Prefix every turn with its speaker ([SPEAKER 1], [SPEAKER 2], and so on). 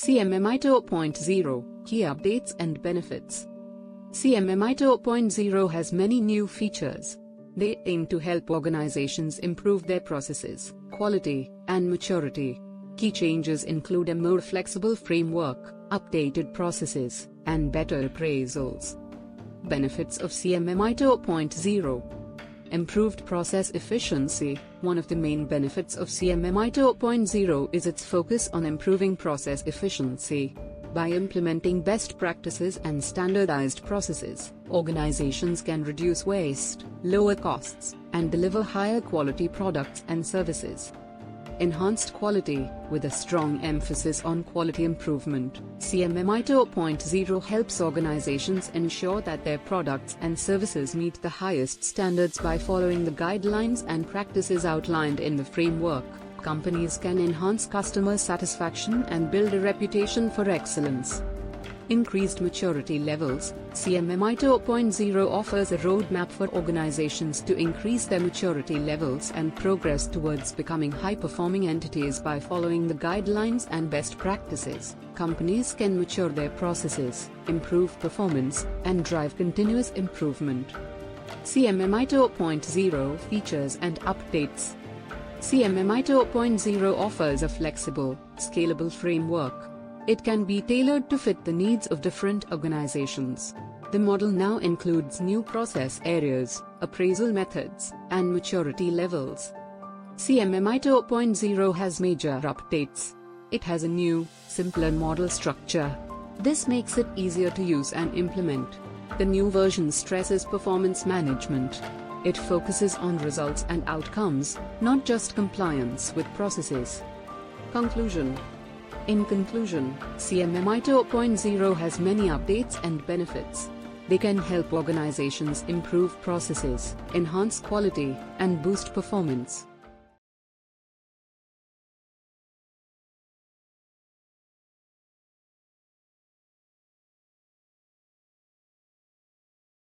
[SPEAKER 1] CMMI 2.0 Key Updates and Benefits. CMMI 2.0 has many new features. They aim to help organizations improve their processes, quality, and maturity. Key changes include a more flexible framework, updated processes, and better appraisals. Benefits of CMMI 2.0. Improved process efficiency. One of the main benefits of CMMI 2.0 is its focus on improving process efficiency. By implementing best practices and standardized processes, organizations can reduce waste, lower costs, and deliver higher quality products and services. Enhanced quality. With a strong emphasis on quality improvement, CMMI 2.0 helps organizations ensure that their products and services meet the highest standards by following the guidelines and practices outlined in the framework. Companies can enhance customer satisfaction and build a reputation for excellence. Increased maturity levels. CMMI 2.0 offers a roadmap for organizations to increase their maturity levels and progress towards becoming high-performing entities by following the guidelines and best practices. Companies can mature their processes, improve performance, and drive continuous improvement. CMMI 2.0 Features and Updates. CMMI 2.0 offers a flexible, scalable framework. It can be tailored to fit the needs of different organizations. The model now includes new process areas, appraisal methods, and maturity levels. CMMI 2.0 has major updates. It has a new, simpler model structure. This makes it easier to use and implement. The new version stresses performance management. It focuses on results and outcomes, not just compliance with processes. Conclusion. In conclusion, CMMI 2.0 has many updates and benefits. They can help organizations improve processes, enhance quality, and boost performance.